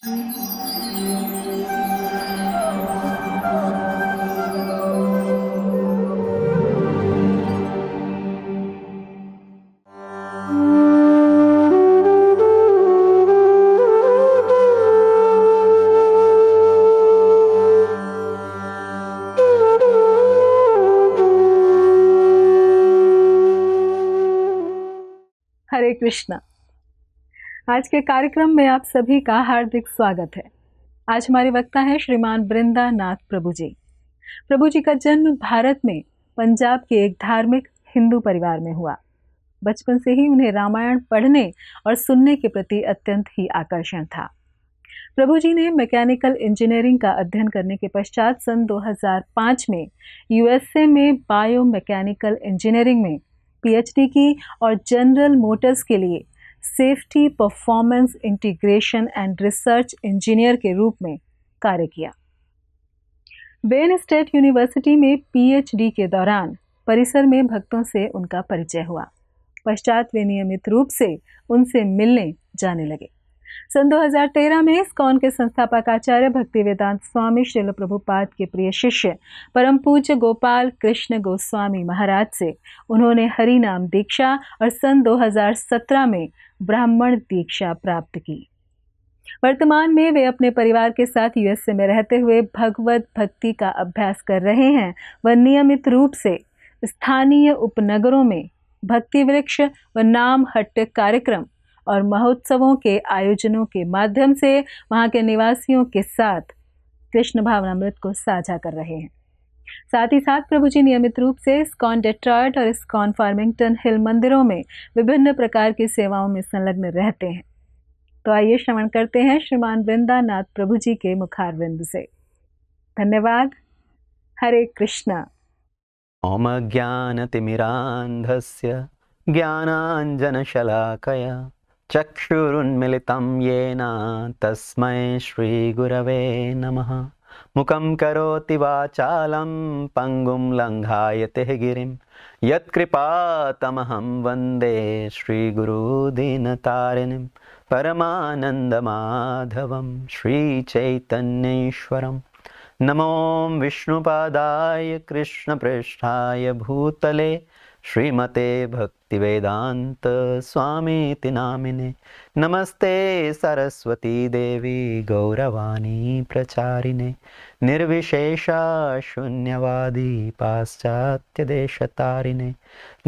हरे कृष्णा। आज के कार्यक्रम में आप सभी का हार्दिक स्वागत है। आज हमारे वक्ता हैं श्रीमान वृंदा नाथ प्रभु जी। प्रभु जी का जन्म भारत में पंजाब के एक धार्मिक हिंदू परिवार में हुआ। बचपन से ही उन्हें रामायण पढ़ने और सुनने के प्रति अत्यंत ही आकर्षण था। प्रभु जी ने मैकेनिकल इंजीनियरिंग का अध्ययन करने के पश्चात सन 2005 में यूएसए में बायो मैकेनिकल इंजीनियरिंग में पीएचडी की और जनरल मोटर्स के लिए safety performance integration and research engineer के रूप में कार्य किया। वेन स्टेट यूनिवर्सिटी में पीएचडी के दौरान परिसर में भक्तों से उनका परिचय हुआ। पश्चात वे नियमित रूप से उनसे मिलने जाने लगे। सन 2013 में इस्कॉन के संस्थापक आचार्य भक्तिवेदांत स्वामी श्रील प्रभुपाद के प्रिय शिष्य परम पूज्य गोपाल कृष्ण गोस्वामी महाराज से उन्होंने हरि नाम दीक्षा और सन 2017 में ब्राह्मण दीक्षा प्राप्त की। वर्तमान में वे अपने परिवार के साथ यूएसए में रहते हुए भगवत भक्ति का अभ्यास कर रहे हैं। वह नियमित रूप से स्थानीय उपनगरों में भक्ति वृक्ष व नाम हट्ट कार्यक्रम और महोत्सवों के आयोजनों के माध्यम से वहां के निवासियों के साथ कृष्ण भावनामृत को साझा कर रहे हैं। साथ ही साथ प्रभु जी नियमित रूप से इस्कॉन डेट्रॉयट और इस्कॉन फार्मिंगटन हिल मंदिरों में विभिन्न प्रकार की सेवाओं में संलग्न रहते हैं। तो आइए श्रवण करते हैं श्रीमान वृंदा नाथ प्रभु जी के मुखारविंद से। धन्यवाद। हरे कृष्णा। ओम ज्ञानतिमिरान्धस्य ज्ञानाञ्जनशलाकया चक्षुरुन्मिलितं येन तस्मै श्रीगुरवे नमः। मुखं करोति वाचालं पङ्गुं लङ्घायते गिरिं यत्कृपातमहं वन्दे श्रीगुरुदीनतारिणीं परमानन्दमाधवं श्रीचैतन्येश्वरं। नमो विष्णुपादाय कृष्णपृष्ठाय भूतले श्रीमते भक्तिवेदांत स्वामीति नामिने। नमस्ते सरस्वती देवी गौरवाणी प्रचारिणे निर्विशेषा शून्यवादी पाश्चात्य देशतारिणे।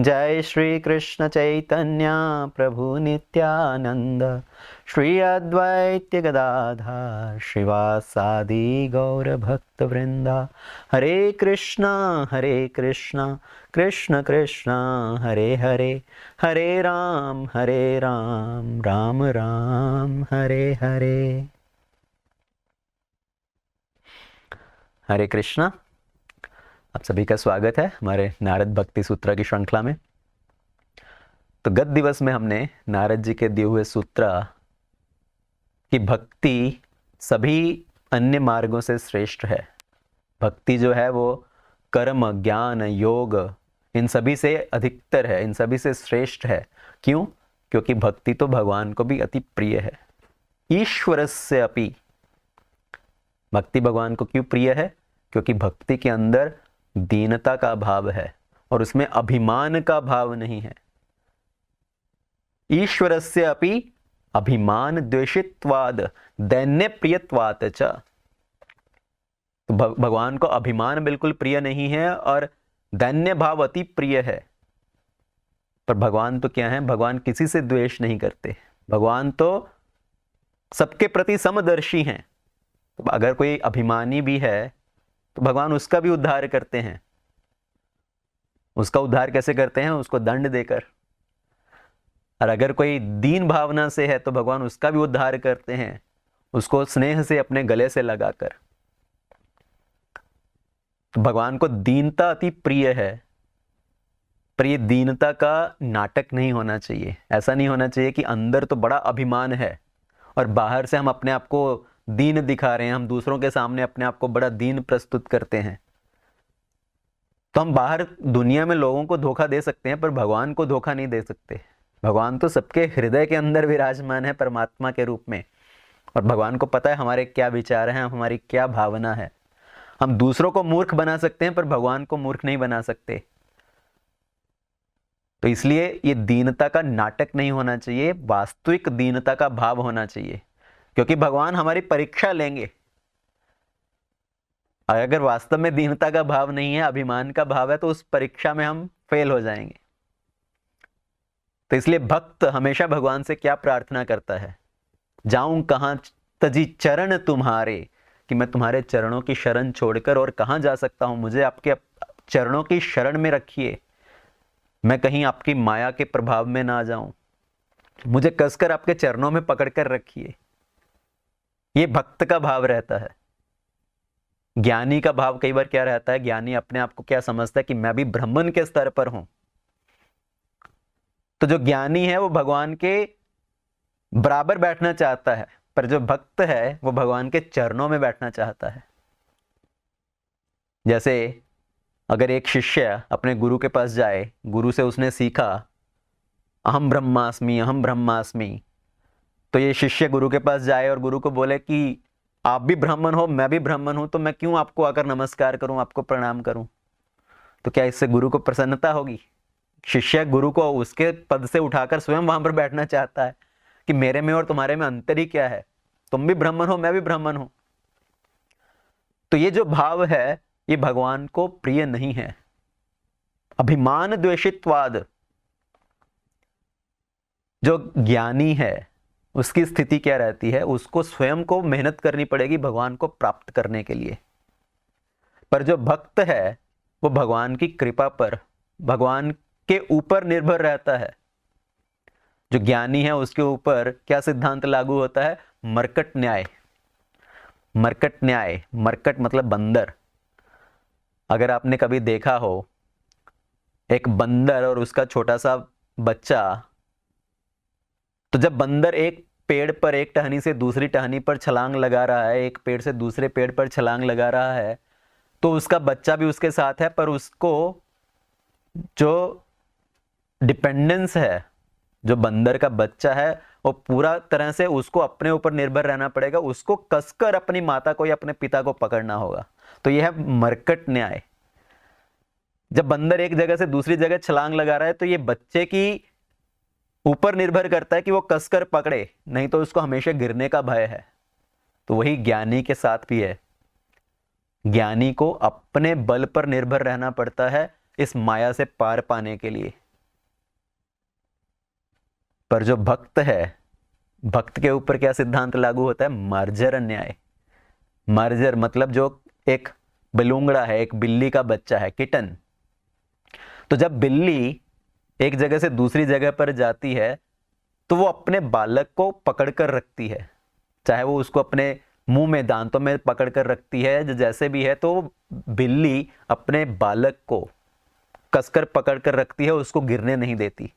जय श्री कृष्ण चैतन्य प्रभु नित्यानंद श्री अद्वैत गदाधर श्रीवासादि गौर भक्त वृंदा। हरे कृष्णा कृष्ण कृष्ण हरे हरे, हरे राम राम राम हरे हरे। हरे कृष्णा। आप सभी का स्वागत है हमारे नारद भक्ति सूत्र की श्रृंखला में। तो गत दिवस में हमने नारद जी के दिए हुए सूत्र कि भक्ति सभी अन्य मार्गों से श्रेष्ठ है। भक्ति जो है वो कर्म, ज्ञान, योग इन सभी से अधिकतर है, इन सभी से श्रेष्ठ है। क्यों? क्योंकि भक्ति तो भगवान को भी अति प्रिय है। ईश्वरस्य अपि, भक्ति भगवान को क्यों प्रिय है? क्योंकि भक्ति के अंदर दीनता का भाव है और उसमें अभिमान का भाव नहीं है। ईश्वरस्य अपि अभिमान द्वेषित्वाद दैन्य प्रियत्वात् च। तो भगवान को अभिमान बिल्कुल प्रिय नहीं है और दैन्य भाव अति प्रिय है। पर भगवान तो क्या है? भगवान किसी से द्वेष नहीं करते। भगवान तो सबके प्रति समदर्शी हैं। तो अगर कोई अभिमानी भी है तो भगवान उसका भी उद्धार करते हैं। उसका उद्धार कैसे करते हैं? उसको दंड देकर। और अगर कोई दीन भावना से है तो भगवान उसका भी उद्धार करते हैं, उसको स्नेह से अपने गले से लगाकर। तो भगवान को दीनता अति प्रिय है। पर ये दीनता का नाटक नहीं होना चाहिए। ऐसा नहीं होना चाहिए कि अंदर तो बड़ा अभिमान है और बाहर से हम अपने आप को दीन दिखा रहे हैं, हम दूसरों के सामने अपने आप को बड़ा दीन प्रस्तुत करते हैं। तो हम बाहर दुनिया में लोगों को धोखा दे सकते हैं पर भगवान को धोखा नहीं दे सकते। भगवान तो सबके हृदय के अंदर विराजमान है परमात्मा के रूप में, और भगवान को पता है हमारे क्या विचार हैं, हमारी क्या भावना है। हम दूसरों को मूर्ख बना सकते हैं पर भगवान को मूर्ख नहीं बना सकते। तो इसलिए ये दीनता का नाटक नहीं होना चाहिए, वास्तविक दीनता का भाव होना चाहिए, क्योंकि भगवान हमारी परीक्षा लेंगे। अगर वास्तव में दीनता का भाव नहीं है, अभिमान का भाव है, तो उस परीक्षा में हम फेल हो जाएंगे। तो इसलिए भक्त हमेशा भगवान से क्या प्रार्थना करता है, जाऊं कहां तजी चरण तुम्हारे, कि मैं तुम्हारे चरणों की शरण छोड़कर और कहां जा सकता हूं, मुझे आपके चरणों की शरण में रखिए, मैं कहीं आपकी माया के प्रभाव में ना जाऊं, मुझे कसकर आपके चरणों में पकड़कर रखिए। ये भक्त का भाव रहता है। ज्ञानी का भाव कई बार क्या रहता है, ज्ञानी अपने आप को क्या समझता है कि मैं भी ब्राह्मण के स्तर पर हूं। तो जो ज्ञानी है वो भगवान के बराबर बैठना चाहता है, पर जो भक्त है वो भगवान के चरणों में बैठना चाहता है। जैसे अगर एक शिष्य अपने गुरु के पास जाए, गुरु से उसने सीखा अहम ब्रह्मास्मि अहम ब्रह्मास्मि, तो ये शिष्य गुरु के पास जाए और गुरु को बोले कि आप भी ब्राह्मण हो, मैं भी ब्राह्मण हूं, तो मैं क्यों आपको आकर नमस्कार करूं, आपको प्रणाम करूं। तो क्या इससे गुरु को प्रसन्नता होगी? शिष्य गुरु को उसके पद से उठाकर स्वयं वहां पर बैठना चाहता है कि मेरे में और तुम्हारे में अंतर ही क्या है, तुम भी ब्राह्मण हो, मैं भी ब्राह्मण हूं। तो ये जो भाव है ये भगवान को प्रिय नहीं है। अभिमान द्वेषित्वाद, जो ज्ञानी है उसकी स्थिति क्या रहती है, उसको स्वयं को मेहनत करनी पड़ेगी भगवान को प्राप्त करने के लिए। पर जो भक्त है वो भगवान की कृपा पर, भगवान के ऊपर निर्भर रहता है। जो ज्ञानी है उसके ऊपर क्या सिद्धांत लागू होता है, मर्कट न्याय। मर्कट न्याय, मर्कट मतलब बंदर। अगर आपने कभी देखा हो एक बंदर और उसका छोटा सा बच्चा, तो जब बंदर एक पेड़ पर एक टहनी से दूसरी टहनी पर छलांग लगा रहा है, एक पेड़ से दूसरे पेड़ पर छलांग लगा रहा है, तो उसका बच्चा भी उसके साथ है, पर उसको जो डिपेंडेंस है, जो बंदर का बच्चा है, वो पूरा तरह से उसको अपने ऊपर निर्भर रहना पड़ेगा, उसको कसकर अपनी माता को या अपने पिता को पकड़ना होगा। तो यह है मर्कट न्याय। जब बंदर एक जगह से दूसरी जगह छलांग लगा रहा है तो ये बच्चे की ऊपर निर्भर करता है कि वो कसकर पकड़े, नहीं तो उसको हमेशा गिरने का भय है। तो वही ज्ञानी के साथ भी है। ज्ञानी को अपने बल पर निर्भर रहना पड़ता है इस माया से पार पाने के लिए। पर जो भक्त है, भक्त के ऊपर क्या सिद्धांत लागू होता है, मार्जर न्याय। मार्जर मतलब जो एक बलूंगड़ा है, एक बिल्ली का बच्चा है, किटन। तो जब बिल्ली एक जगह से दूसरी जगह पर जाती है तो वो अपने बालक को पकड़कर रखती है, चाहे वो उसको अपने मुंह में दांतों में पकड़कर रखती है, जैसे भी है, तो बिल्ली अपने बालक को कसकर पकड़कर रखती है, उसको गिरने नहीं देती।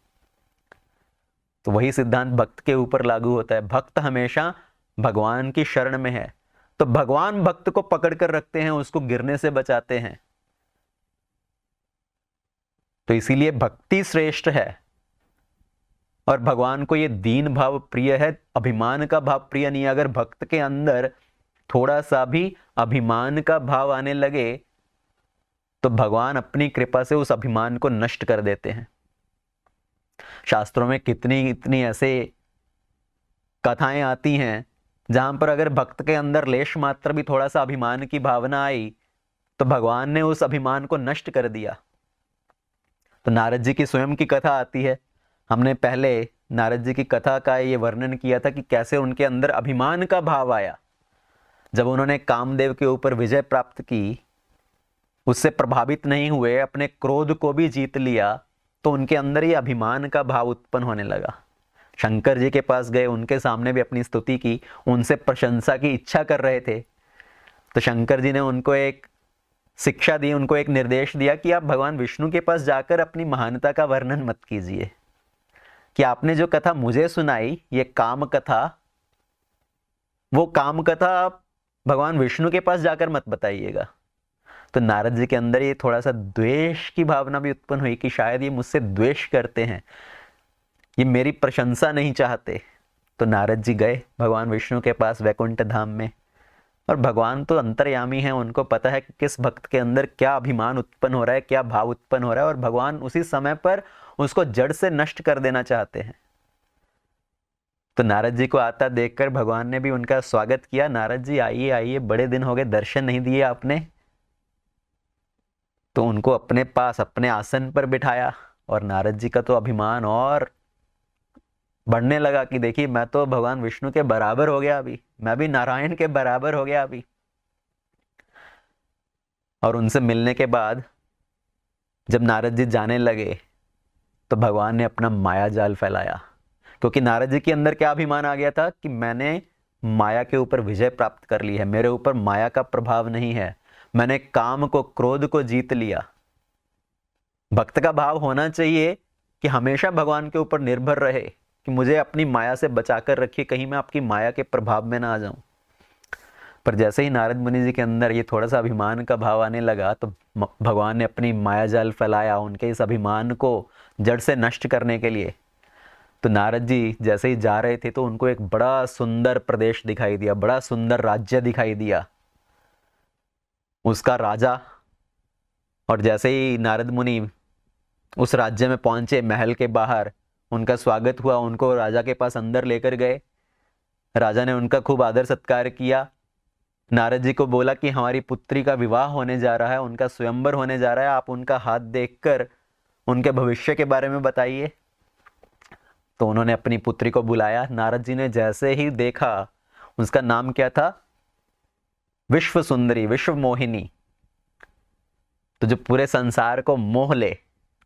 तो वही सिद्धांत भक्त के ऊपर लागू होता है। भक्त हमेशा भगवान की शरण में है, तो भगवान भक्त को पकड़कर रखते हैं, उसको गिरने से बचाते हैं। तो इसीलिए भक्ति श्रेष्ठ है और भगवान को ये दीन भाव प्रिय है, अभिमान का भाव प्रिय नहीं है। अगर भक्त के अंदर थोड़ा सा भी अभिमान का भाव आने लगे तो भगवान अपनी कृपा से उस अभिमान को नष्ट कर देते हैं। शास्त्रों में कितनी ऐसे कथाएं आती हैं जहां पर अगर भक्त के अंदर लेश मात्र भी थोड़ा सा अभिमान की भावना आई तो भगवान ने उस अभिमान को नष्ट कर दिया। तो नारद जी की स्वयं की कथा आती है। हमने पहले नारद जी की कथा का ये वर्णन किया था कि कैसे उनके अंदर अभिमान का भाव आया। जब उन्होंने कामदेव के ऊपर विजय प्राप्त की, उससे प्रभावित नहीं हुए, अपने क्रोध को भी जीत लिया, तो उनके अंदर ये अभिमान का भाव उत्पन्न होने लगा। शंकर जी के पास गए, उनके सामने भी अपनी स्तुति की, उनसे प्रशंसा की इच्छा कर रहे थे। तो शंकर जी ने उनको एक शिक्षा दी, उनको एक निर्देश दिया कि आप भगवान विष्णु के पास जाकर अपनी महानता का वर्णन मत कीजिए, कि आपने जो कथा मुझे सुनाई, ये काम कथा, वो काम कथा आप भगवान विष्णु के पास जाकर मत बताइएगा। तो नारद जी के अंदर ये थोड़ा सा द्वेष की भावना भी उत्पन्न हुई कि शायद ये मुझसे द्वेष करते हैं, ये मेरी प्रशंसा नहीं चाहते। तो नारद जी गए भगवान विष्णु के पास वैकुंठ धाम में, और भगवान तो अंतर्यामी हैं, उनको पता है कि किस भक्त के अंदर क्या अभिमान उत्पन्न हो रहा है, क्या भाव उत्पन्न हो रहा है, और भगवान उसी समय पर उसको जड़ से नष्ट कर देना चाहते हैं। तो नारद जी को आता देखकर भगवान ने भी उनका स्वागत किया। नारद जी आइए आइए, बड़े दिन हो गए, दर्शन नहीं दिए आपने। तो उनको अपने पास अपने आसन पर बिठाया, और नारद जी का तो अभिमान और बढ़ने लगा कि देखिए मैं तो भगवान विष्णु के बराबर हो गया अभी, मैं भी नारायण के बराबर हो गया अभी। और उनसे मिलने के बाद जब नारद जी जाने लगे तो भगवान ने अपना माया जाल फैलाया, क्योंकि नारद जी के अंदर क्या अभिमान आ गया था कि मैंने माया के ऊपर विजय प्राप्त कर ली है, मेरे ऊपर माया का प्रभाव नहीं है, मैंने काम को क्रोध को जीत लिया। भक्त का भाव होना चाहिए कि हमेशा भगवान के ऊपर निर्भर रहे कि मुझे अपनी माया से बचाकर रखिए, कहीं मैं आपकी माया के प्रभाव में ना आ जाऊं। पर जैसे ही नारद मुनि जी के अंदर ये थोड़ा सा अभिमान का भाव आने लगा तो भगवान ने अपनी माया जाल फैलाया उनके इस अभिमान को जड़ से नष्ट करने के लिए। तो नारद जी जैसे ही जा रहे थे तो उनको एक बड़ा सुंदर प्रदेश दिखाई दिया, बड़ा सुंदर राज्य दिखाई दिया, उसका राजा। और जैसे ही नारद मुनि उस राज्य में पहुंचे, महल के बाहर उनका स्वागत हुआ, उनको राजा के पास अंदर लेकर गए। राजा ने उनका खूब आदर सत्कार किया। नारद जी को बोला कि हमारी पुत्री का विवाह होने जा रहा है, उनका स्वयंवर होने जा रहा है, आप उनका हाथ देखकर उनके भविष्य के बारे में बताइए। तो उन्होंने अपनी पुत्री को बुलाया। नारद जी ने जैसे ही देखा, उसका नाम क्या था? विश्व सुंदरी, विश्व मोहिनी। तो जो पूरे संसार को मोह ले,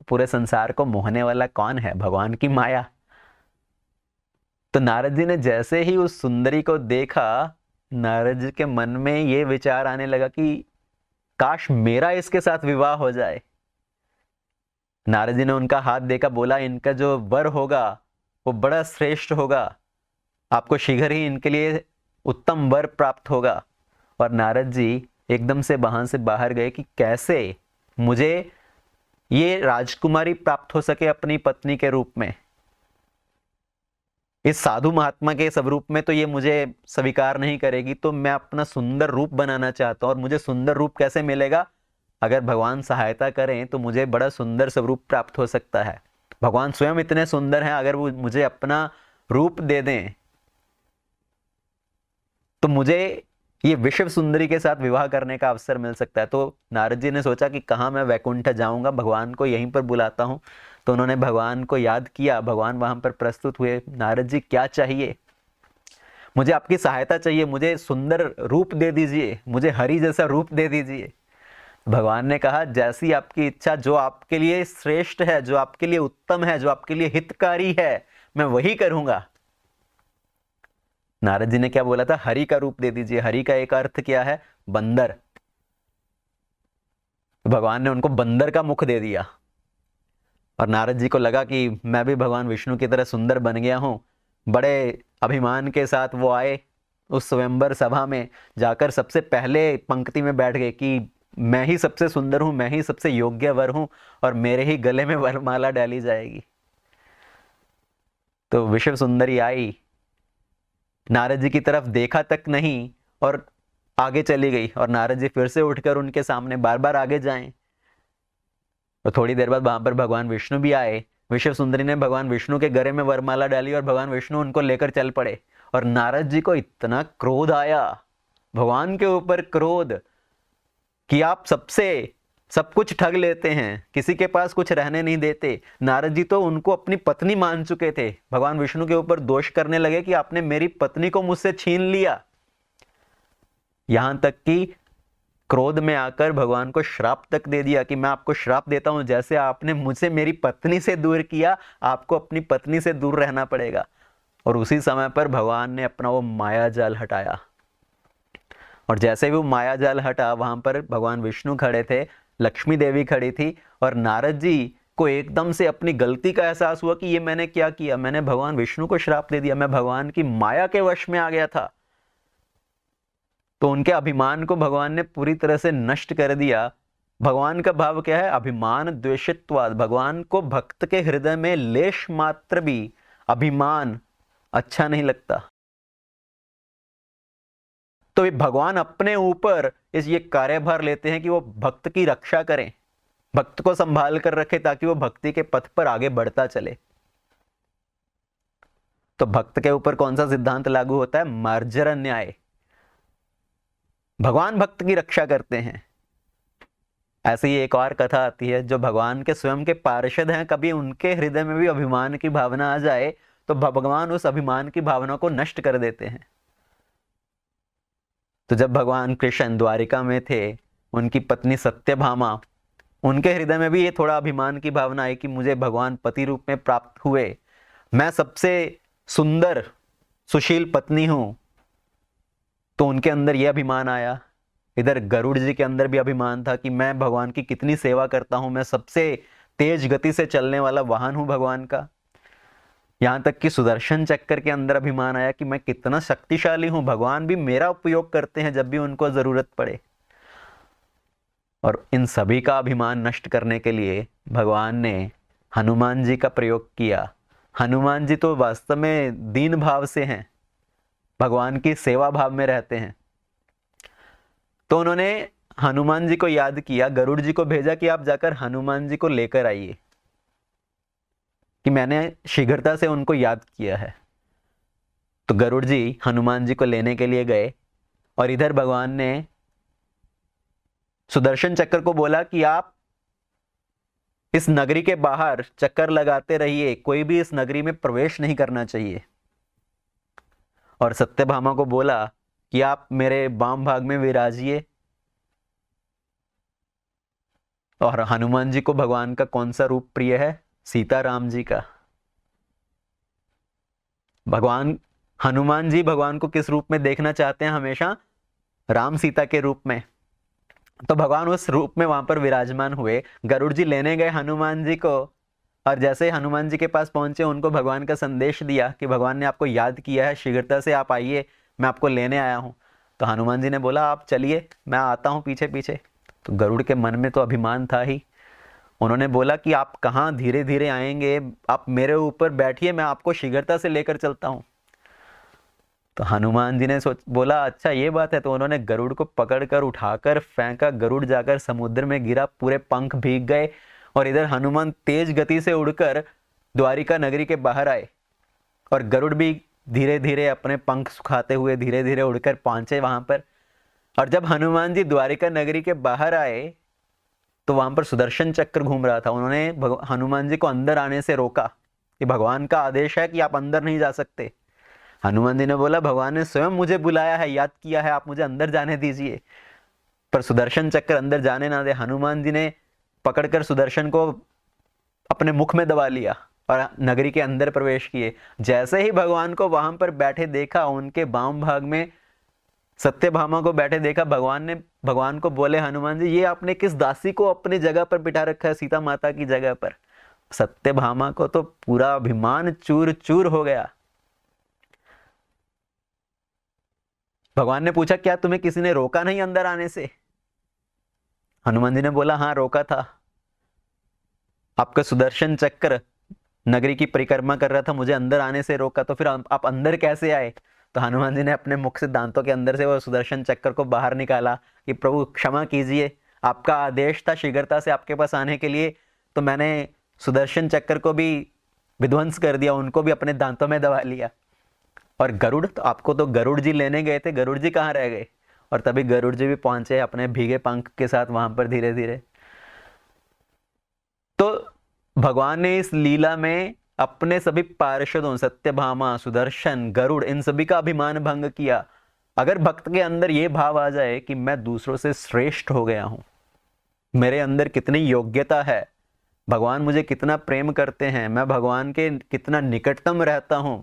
पूरे संसार को मोहने वाला कौन है? भगवान की माया। तो नारद जी ने जैसे ही उस सुंदरी को देखा, नारद जी के मन में ये विचार आने लगा कि काश मेरा इसके साथ विवाह हो जाए। नारद जी ने उनका हाथ देखा, बोला इनका जो वर होगा वो बड़ा श्रेष्ठ होगा, आपको शीघ्र ही इनके लिए उत्तम वर प्राप्त होगा। और नारद जी एकदम से वहां से बाहर गए कि कैसे मुझे ये राजकुमारी प्राप्त हो सके अपनी पत्नी के रूप में, इस साधु महात्मा के स्वरूप में तो ये मुझे स्वीकार नहीं करेगी, तो मैं अपना सुंदर रूप बनाना चाहता हूं। और मुझे सुंदर रूप कैसे मिलेगा? अगर भगवान सहायता करें तो मुझे बड़ा सुंदर स्वरूप प्राप्त हो सकता है। भगवान स्वयं इतने सुंदर हैं, अगर वो मुझे अपना रूप दे दें तो मुझे ये विश्व सुंदरी के साथ विवाह करने का अवसर मिल सकता है। तो नारद जी ने सोचा कि कहाँ मैं वैकुंठ जाऊंगा, भगवान को यहीं पर बुलाता हूं। तो उन्होंने भगवान को याद किया, भगवान वहां पर प्रस्तुत हुए। नारद जी क्या चाहिए? मुझे आपकी सहायता चाहिए, मुझे सुंदर रूप दे दीजिए, मुझे हरि जैसा रूप दे दीजिए। भगवान ने कहा जैसी आपकी इच्छा, जो आपके लिए श्रेष्ठ है, जो आपके लिए उत्तम है, जो आपके लिए हितकारी है, मैं वही करूंगा। नारद जी ने क्या बोला था? हरि का रूप दे दीजिए। हरि का एक अर्थ क्या है? बंदर। भगवान ने उनको बंदर का मुख दे दिया। और नारद जी को लगा कि मैं भी भगवान विष्णु की तरह सुंदर बन गया हूं। बड़े अभिमान के साथ वो आए उस स्वयंवर सभा में, जाकर सबसे पहले पंक्ति में बैठ गए कि मैं ही सबसे सुंदर हूं, मैं ही सबसे योग्य वर हूं, और मेरे ही गले में वरमाला डाली जाएगी। तो विश्व सुंदरी आई, नारद जी की तरफ देखा तक नहीं और आगे चली गई। और नारद जी फिर से उठकर उनके सामने बार बार आगे जाएं। और थोड़ी देर बाद वहां पर भगवान विष्णु भी आए। विश्व सुंदरी ने भगवान विष्णु के गले में वरमाला डाली और भगवान विष्णु उनको लेकर चल पड़े। और नारद जी को इतना क्रोध आया, भगवान के ऊपर क्रोध, कि आप सबसे सब कुछ ठग लेते हैं, किसी के पास कुछ रहने नहीं देते। नारद जी तो उनको अपनी पत्नी मान चुके थे, भगवान विष्णु के ऊपर दोष करने लगे कि आपने मेरी पत्नी को मुझसे छीन लिया। यहां तक कि क्रोध में आकर भगवान को श्राप तक दे दिया कि मैं आपको श्राप देता हूं, जैसे आपने मुझे मेरी पत्नी से दूर किया, आपको अपनी पत्नी से दूर रहना पड़ेगा। और उसी समय पर भगवान ने अपना वो माया जाल हटाया। और जैसे भी वो माया जाल हटा, वहां पर भगवान विष्णु खड़े थे, लक्ष्मी देवी खड़ी थी। और नारद जी को एकदम से अपनी गलती का एहसास हुआ कि ये मैंने क्या किया, मैंने भगवान विष्णु को श्राप दे दिया, मैं भगवान की माया के वश में आ गया था। तो उनके अभिमान को भगवान ने पूरी तरह से नष्ट कर दिया। भगवान का भाव क्या है? अभिमान द्वेषित्वाद। भगवान को भक्त के हृदय में लेश मात्र भी अभिमान अच्छा नहीं लगता। तो ये भगवान अपने ऊपर ये कार्यभार लेते हैं कि वो भक्त की रक्षा करें, भक्त को संभाल कर रखे, ताकि वो भक्ति के पथ पर आगे बढ़ता चले। तो भक्त के ऊपर कौन सा सिद्धांत लागू होता है? मार्जर न्याय। भगवान भक्त की रक्षा करते हैं। ऐसी ही एक और कथा आती है, जो भगवान के स्वयं के पार्षद हैं, कभी उनके हृदय में भी अभिमान की भावना आ जाए तो भगवान उस अभिमान की भावना को नष्ट कर देते हैं। तो जब भगवान कृष्ण द्वारिका में थे, उनकी पत्नी सत्यभामा, उनके हृदय में भी ये थोड़ा अभिमान की भावना आई कि मुझे भगवान पति रूप में प्राप्त हुए, मैं सबसे सुंदर सुशील पत्नी हूं। तो उनके अंदर यह अभिमान आया। इधर गरुड़ जी के अंदर भी अभिमान था कि मैं भगवान की कितनी सेवा करता हूं, मैं सबसे तेज गति से चलने वाला वाहन हूं भगवान का। यहां तक कि सुदर्शन चक्र के अंदर अभिमान आया कि मैं कितना शक्तिशाली हूं, भगवान भी मेरा उपयोग करते हैं जब भी उनको जरूरत पड़े। और इन सभी का अभिमान नष्ट करने के लिए भगवान ने हनुमान जी का प्रयोग किया। हनुमान जी तो वास्तव में दीन भाव से हैं, भगवान की सेवा भाव में रहते हैं। तो उन्होंने हनुमान जी को याद किया, गरुड़ जी को भेजा कि आप जाकर हनुमान जी को लेकर आइए, कि मैंने शीघ्रता से उनको याद किया है। तो गरुड़ जी हनुमान जी को लेने के लिए गए, और इधर भगवान ने सुदर्शन चक्र को बोला कि आप इस नगरी के बाहर चक्कर लगाते रहिए, कोई भी इस नगरी में प्रवेश नहीं करना चाहिए। और सत्यभामा को बोला कि आप मेरे वाम भाग में विराजिए। और हनुमान जी को भगवान का कौन सा रूप प्रिय है? सीताराम जी का। भगवान हनुमान जी भगवान को किस रूप में देखना चाहते हैं? हमेशा राम सीता के रूप में। तो भगवान उस रूप में वहां पर विराजमान हुए। गरुड़ जी लेने गए हनुमान जी को, और जैसे हनुमान जी के पास पहुंचे, उनको भगवान का संदेश दिया कि भगवान ने आपको याद किया है, शीघ्रता से आप आइए, मैं आपको लेने आया हूं। तो हनुमान जी ने बोला आप चलिए, मैं आता हूं पीछे पीछे। तो गरुड़ के मन में तो अभिमान था ही। उन्होंने बोला कि आप कहाँ धीरे धीरे आएंगे, आप मेरे ऊपर बैठिए, मैं आपको शीघ्रता से लेकर चलता हूं। तो हनुमान जी ने बोला अच्छा ये बात है। तो उन्होंने गरुड़ को पकड़कर उठाकर फेंका, गरुड़ जाकर समुद्र में गिरा, पूरे पंख भीग गए। और इधर हनुमान तेज गति से उड़कर द्वारिका नगरी के बाहर आए, और गरुड़ भी धीरे धीरे अपने पंख सुखाते हुए धीरे धीरे उड़कर पहुंचे वहां पर। और जब हनुमान जी द्वारिका नगरी के बाहर आए, तो वहां पर सुदर्शन चक्र घूम रहा था। उन्होंने हनुमान जी को अंदर आने से रोका कि भगवान का आदेश है कि आप अंदर नहीं जा सकते। हनुमान जी ने बोला भगवान ने स्वयं मुझे बुलाया है, याद किया है, आप मुझे अंदर जाने दीजिए। पर सुदर्शन चक्र अंदर जाने ना दे। हनुमान जी ने पकड़कर सुदर्शन को अपने मुख में दबा लिया और नगरी के अंदर प्रवेश किए। जैसे ही भगवान को वहां पर बैठे देखा, उनके वाम भाग में सत्यभामा को बैठे देखा, भगवान को बोले हनुमान जी ये आपने किस दासी को अपनी जगह पर बिठा रखा है, सीता माता की जगह पर। सत्यभामा को तो पूरा अभिमान चूर चूर हो गया। भगवान ने पूछा क्या तुम्हें किसी ने रोका नहीं अंदर आने से? हनुमान जी ने बोला हाँ रोका था, आपका सुदर्शन चक्र नगरी की परिक्रमा कर रहा था, मुझे अंदर आने से रोका, तो फिर आप अंदर कैसे आए? तो हनुमान जी ने अपने मुख से दांतों के अंदर से वो सुदर्शन चक्र को बाहर निकाला कि प्रभु क्षमा कीजिए, आपका आदेश था शीघ्रता से आपके पास आने के लिए, तो मैंने सुदर्शन चक्र को भी विध्वंस कर दिया, उनको भी अपने दांतों में दबा लिया। और गरुड़, तो आपको तो गरुड़ जी लेने गए थे, गरुड़ जी कहाँ रह गए? और तभी गरुड़ जी भी पहुंचे अपने भीगे पंख के साथ वहां पर धीरे धीरे। तो भगवान ने इस लीला में अपने सभी पार्षदों सत्यभामा, सुदर्शन, गरुड़, इन सभी का अभिमान भंग किया। अगर भक्त के अंदर यह भाव आ जाए कि मैं दूसरों से श्रेष्ठ हो गया हूं, मेरे अंदर कितनी योग्यता है, भगवान मुझे कितना प्रेम करते हैं, मैं भगवान के कितना निकटतम रहता हूं,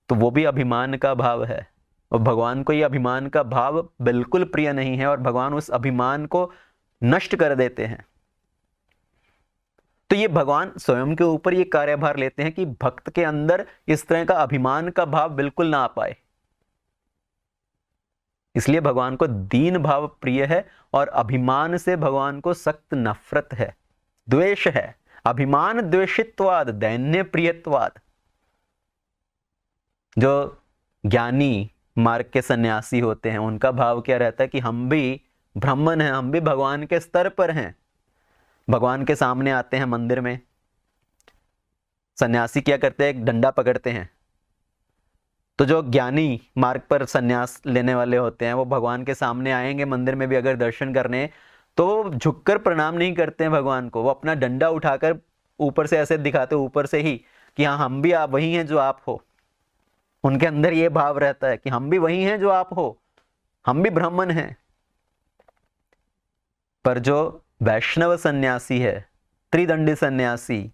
तो वो भी अभिमान का भाव है। और भगवान को ये अभिमान का भाव बिल्कुल प्रिय नहीं है, और भगवान उस अभिमान को नष्ट कर देते हैं। तो ये भगवान स्वयं के ऊपर ये कार्यभार लेते हैं कि भक्त के अंदर इस तरह का अभिमान का भाव बिल्कुल ना आ पाए। इसलिए भगवान को दीन भाव प्रिय है, और अभिमान से भगवान को सख्त नफरत है, द्वेष है। अभिमान द्वेषित्वाद दैन्य प्रियत्वाद। जो ज्ञानी मार्ग के सन्यासी होते हैं उनका भाव क्या रहता है कि हम भी ब्राह्मण हैं, हम भी भगवान के स्तर पर हैं। भगवान के सामने आते हैं मंदिर में, सन्यासी क्या करते हैं, एक डंडा पकड़ते हैं। तो जो ज्ञानी मार्ग पर सन्यास लेने वाले होते हैं वो भगवान के सामने आएंगे मंदिर में भी अगर दर्शन करने, तो वो झुककर प्रणाम नहीं करते हैं भगवान को, वो अपना डंडा उठाकर ऊपर से ऐसे दिखाते ऊपर से ही कि हाँ हम भी आप वही हैं जो आप हो। उनके अंदर ये भाव रहता है कि हम भी वही हैं जो आप हो, हम भी ब्राह्मण हैं। पर जो वैष्णव सन्यासी है, त्रिदंडी सन्यासी,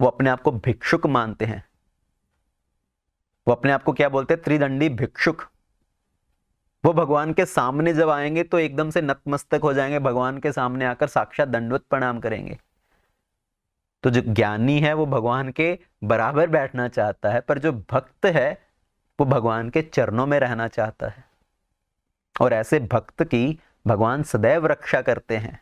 वो अपने आप को भिक्षुक मानते हैं। वो अपने आप को क्या बोलते हैं, त्रिदंडी भिक्षुक। वो भगवान के सामने जब आएंगे तो एकदम से नतमस्तक हो जाएंगे, भगवान के सामने आकर साक्षात दंडवत प्रणाम करेंगे। तो जो ज्ञानी है वो भगवान के बराबर बैठना चाहता है, पर जो भक्त है वो भगवान के चरणों में रहना चाहता है। और ऐसे भक्त की भगवान सदैव रक्षा करते हैं।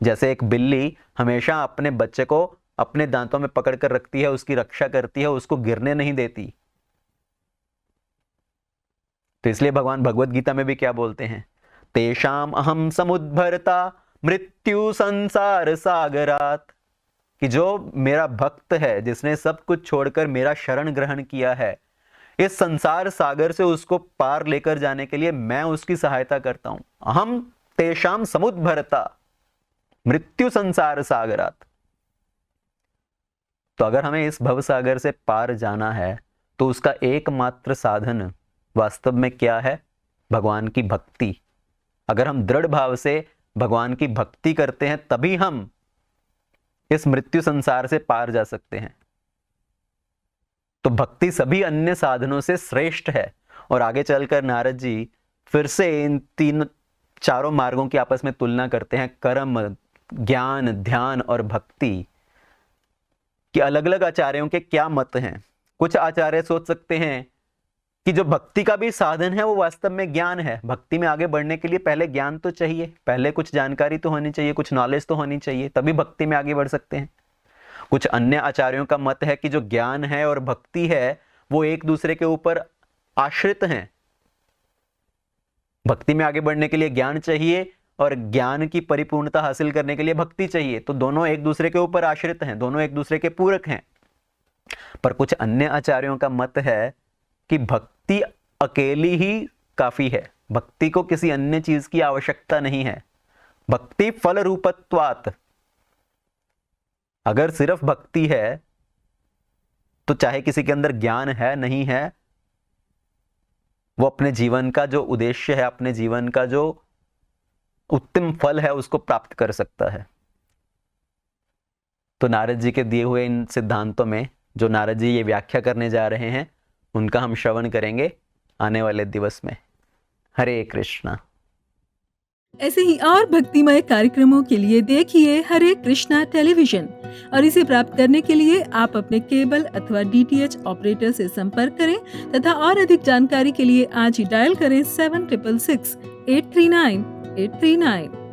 जैसे एक बिल्ली हमेशा अपने बच्चे को अपने दांतों में पकड़कर रखती है, उसकी रक्षा करती है, उसको गिरने नहीं देती। तो इसलिए भगवान भगवत गीता में भी क्या बोलते हैं, तेषाम अहम समुद्भरता मृत्यु संसार सागरात, कि जो मेरा भक्त है, जिसने सब कुछ छोड़कर मेरा शरण ग्रहण किया है, इस संसार सागर से उसको पार लेकर जाने के लिए मैं उसकी सहायता करता हूं। अहम तेषाम समुद्भरता मृत्यु संसार सागरात। तो अगर हमें इस भव सागर से पार जाना है तो उसका एकमात्र साधन वास्तव में क्या है, भगवान की भक्ति। अगर हम दृढ़ भाव से भगवान की भक्ति करते हैं तभी हम इस मृत्यु संसार से पार जा सकते हैं। तो भक्ति सभी अन्य साधनों से श्रेष्ठ है। और आगे चलकर नारद जी फिर से इन चारों मार्गों की आपस में तुलना करते हैं, कर्म, ज्ञान, ध्यान और भक्ति कि अलग अलग आचार्यों के क्या मत हैं। कुछ आचार्य सोच सकते हैं कि जो भक्ति का भी साधन है वो वास्तव में ज्ञान है। भक्ति में आगे बढ़ने के लिए पहले ज्ञान तो चाहिए, पहले कुछ जानकारी तो होनी चाहिए, कुछ नॉलेज तो होनी चाहिए, तभी भक्ति में आगे बढ़ सकते हैं। कुछ अन्य आचार्यों का मत है कि जो ज्ञान है और भक्ति है वो एक दूसरे के ऊपर आश्रित हैं। भक्ति में आगे बढ़ने के लिए ज्ञान चाहिए और ज्ञान की परिपूर्णता हासिल करने के लिए भक्ति चाहिए। तो दोनों एक दूसरे के ऊपर आश्रित हैं, दोनों एक दूसरे के पूरक हैं। पर कुछ अन्य आचार्यों का मत है कि भक्ति अकेली ही काफी है, भक्ति को किसी अन्य चीज की आवश्यकता नहीं है। भक्ति फल रूपत्वात्, अगर सिर्फ भक्ति है तो चाहे किसी के अंदर ज्ञान है नहीं है, वो अपने जीवन का जो उद्देश्य है, अपने जीवन का जो उत्तम फल है उसको प्राप्त कर सकता है। तो नारद जी के दिए हुए इन सिद्धांतों में जो नारद जी ये व्याख्या करने जा रहे हैं उनका हम श्रवण करेंगे आने वाले दिवस में। हरे कृष्णा। ऐसे ही और भक्तिमय कार्यक्रमों के लिए देखिए हरे कृष्णा टेलीविजन, और इसे प्राप्त करने के लिए आप अपने केबल अथवा DTH ऑपरेटर से संपर्क करें तथा और अधिक जानकारी के लिए आज ही डायल करें 7666 839 839।